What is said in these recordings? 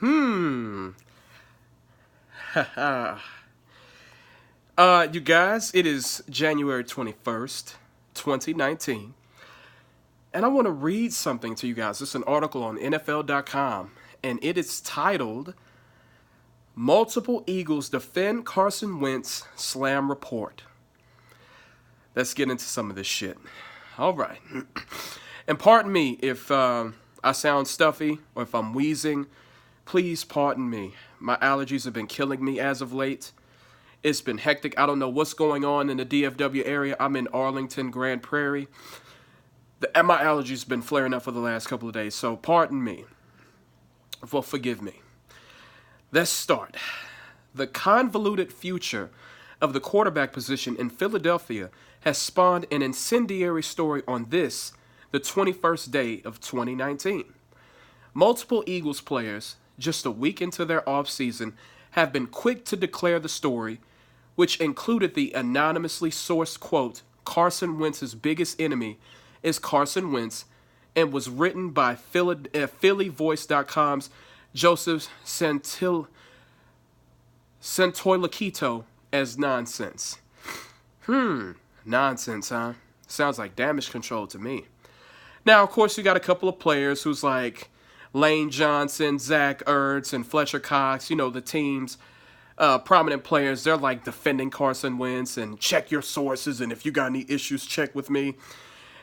Hmm. You guys, it is January 21st, 2019, and I want to read something to you guys. It's an article on NFL.com, and it is titled Multiple Eagles Defend Carson Wentz Slam Report. Let's get into some of this shit. All right. And pardon me if I sound stuffy or if I'm wheezing. Please pardon me. My allergies have been killing me as of late. It's been hectic. I don't know what's going on in the DFW area. I'm in Arlington, Grand Prairie. And my allergies have been flaring up for the last couple of days. So pardon me. Well, forgive me. Let's start. The convoluted future of the quarterback position in Philadelphia has spawned an incendiary story on this, the 21st day of 2019. Multiple Eagles players, just a week into their offseason, have been quick to declare the story, which included the anonymously sourced quote, Carson Wentz's biggest enemy is Carson Wentz, and was written by PhillyVoice.com's Joseph Santoilaquito as nonsense. Nonsense, huh? Sounds like damage control to me. Now, of course, you got a couple of players who's like Lane Johnson, Zach Ertz, and Fletcher Cox, the team's prominent players. They're like defending Carson Wentz and check your sources, and if you got any issues, check with me.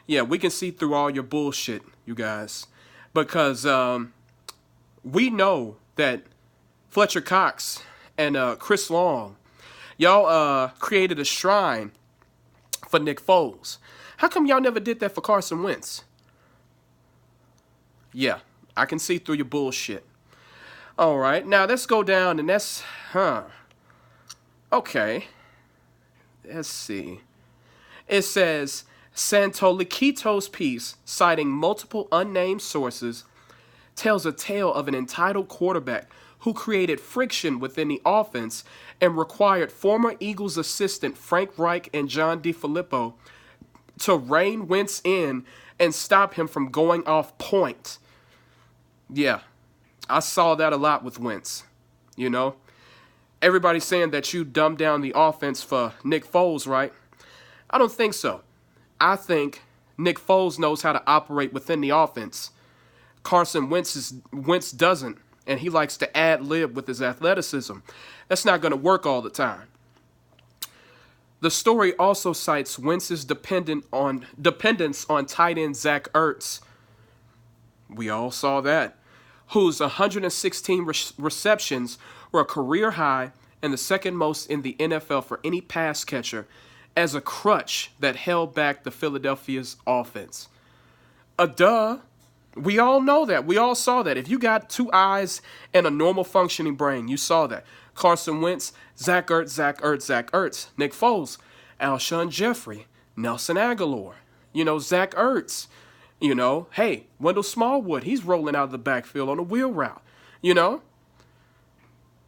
Yeah, we can see through all your bullshit, you guys, because we know that Fletcher Cox and Chris Long, y'all created a shrine for Nick Foles. How come y'all never did that for Carson Wentz? Yeah, I can see through your bullshit. All right, now let's go down and okay. Let's see. It says, Santoliquito's piece, citing multiple unnamed sources, tells a tale of an entitled quarterback who created friction within the offense and required former Eagles assistant Frank Reich and John DeFilippo to rein Wentz in and stop him from going off point. Yeah, I saw that a lot with Wentz. Everybody's saying that you dumbed down the offense for Nick Foles, right? I don't think so. I think Nick Foles knows how to operate within the offense. Carson Wentz doesn't, and he likes to ad-lib with his athleticism. That's not going to work all the time. The story also cites Wentz's dependence on tight end Zach Ertz. We all saw that. Whose 116 receptions were a career high and the second most in the NFL for any pass catcher, as a crutch that held back the Philadelphia's offense. Duh. We all know that. We all saw that. If you got two eyes and a normal functioning brain, you saw that. Carson Wentz, Zach Ertz, Nick Foles, Alshon Jeffrey, Nelson Aguilar, Zach Ertz, hey, Wendell Smallwood, he's rolling out of the backfield on a wheel route,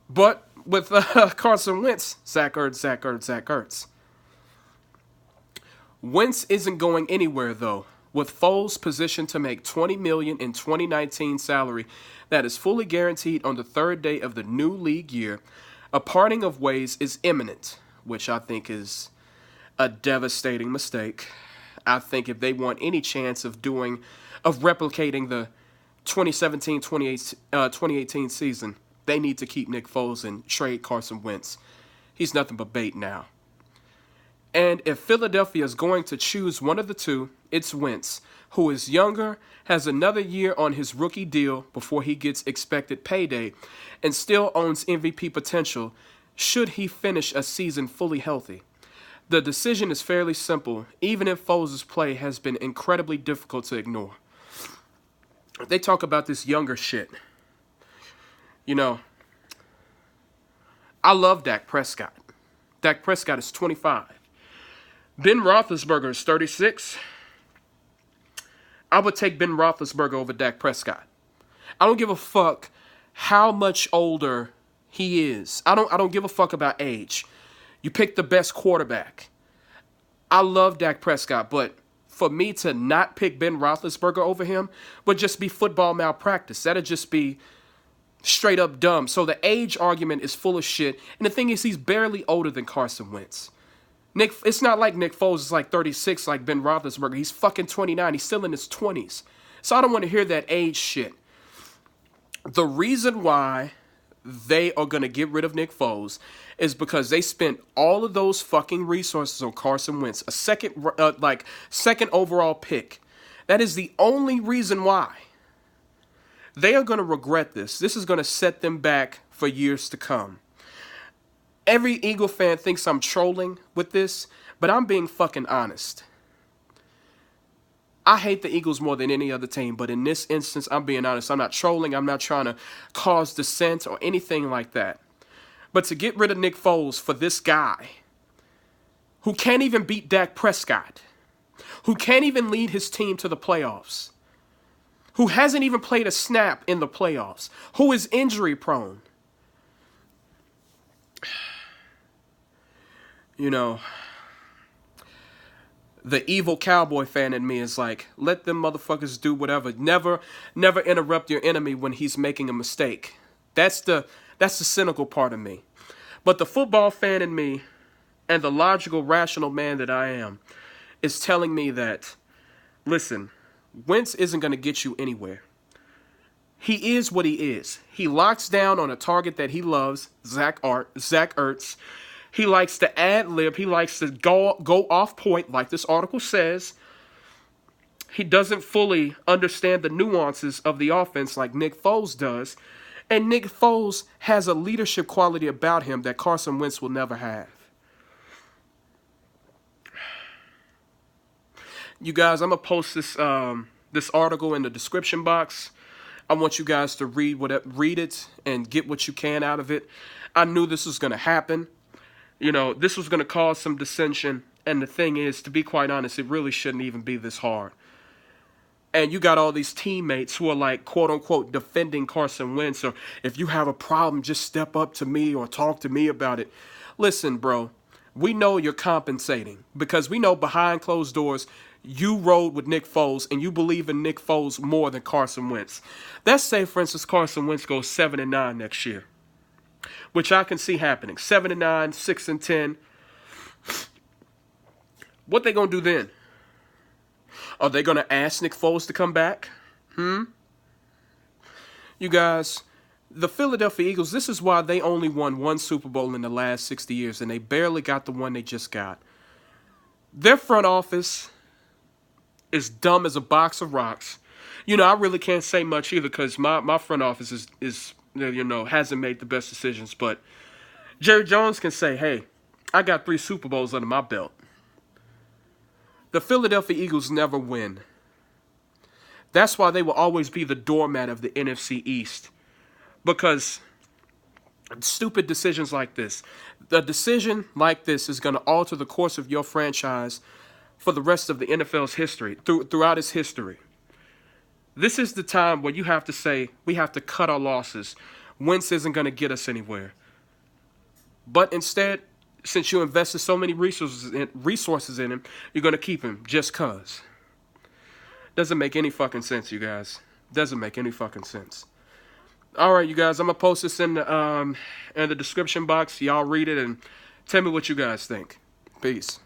But with Carson Wentz, Zach Ertz. Wentz isn't going anywhere, though, with Foles positioned to make $20 million in 2019 salary that is fully guaranteed on the third day of the new league year. A parting of ways is imminent, which I think is a devastating mistake. I think if they want any chance of replicating the 2017-2018 season, they need to keep Nick Foles and trade Carson Wentz. He's nothing but bait now. And if Philadelphia is going to choose one of the two, it's Wentz, who is younger, has another year on his rookie deal before he gets expected payday, and still owns MVP potential should he finish a season fully healthy. The decision is fairly simple, even if Foles' play has been incredibly difficult to ignore. They talk about this younger shit. I love Dak Prescott. Dak Prescott is 25. Ben Roethlisberger is 36. I would take Ben Roethlisberger over Dak Prescott. I don't give a fuck how much older he is. I don't give a fuck about age. You pick the best quarterback. I love Dak Prescott, but for me to not pick Ben Roethlisberger over him would just be football malpractice. That'd just be Straight up dumb. So the age argument is full of shit. And the thing is, he's barely older than Carson Wentz. It's not like Nick Foles is like 36 like Ben Roethlisberger. He's fucking 29. He's still in his 20s. So I don't want to hear that age shit. The reason why they are going to get rid of Nick Foles is because they spent all of those fucking resources on Carson Wentz, a second overall pick. That is the only reason why. They are going to regret this. This is going to set them back for years to come. Every Eagle fan thinks I'm trolling with this, but I'm being fucking honest. I hate the Eagles more than any other team, but in this instance, I'm being honest. I'm not trolling. I'm not trying to cause dissent or anything like that. But to get rid of Nick Foles for this guy who can't even beat Dak Prescott, who can't even lead his team to the playoffs, who hasn't even played a snap in the playoffs, who is injury prone. You know, the evil cowboy fan in me is like, let them motherfuckers do whatever. Never interrupt your enemy when he's making a mistake. That's the cynical part of me. But the football fan in me and the logical, rational man that I am is telling me that, listen, Wentz isn't going to get you anywhere. He is what he is. He locks down on a target that he loves, Zach Ertz. He likes to ad-lib. He likes to go off point, like this article says. He doesn't fully understand the nuances of the offense like Nick Foles does. And Nick Foles has a leadership quality about him that Carson Wentz will never have. You guys, I'm going to post this article in the description box. I want you guys to read it and get what you can out of it. I knew this was going to happen. You know, this was going to cause some dissension. And the thing is, to be quite honest, it really shouldn't even be this hard. And you got all these teammates who are like, quote unquote, defending Carson Wentz. Or if you have a problem, just step up to me or talk to me about it. Listen, bro, we know you're compensating because we know behind closed doors, you rode with Nick Foles and you believe in Nick Foles more than Carson Wentz. Let's say, for instance, Carson Wentz goes 7-9 next year, which I can see happening. 7-9, 6-10. What they gonna do then? Are they gonna ask Nick Foles to come back? You guys, the Philadelphia Eagles, this is why they only won one Super Bowl in the last 60 years, and they barely got the one they just got. Their front office is dumb as a box of rocks. You know, I really can't say much either because my front office is hasn't made the best decisions. But Jerry Jones can say, hey, I got 3 Super Bowls under my belt. The Philadelphia Eagles never win. That's why they will always be the doormat of the NFC East. Because stupid decisions like this, the decision like this is going to alter the course of your franchise for the rest of the NFL's history, throughout its history. This is the time where you have to say, we have to cut our losses. Wentz isn't going to get us anywhere. But instead, since you invested so many resources in him, you're going to keep him just cause. Doesn't make any fucking sense, you guys. Doesn't make any fucking sense. All right, you guys, I'm going to post this in the description box. Y'all read it and tell me what you guys think. Peace.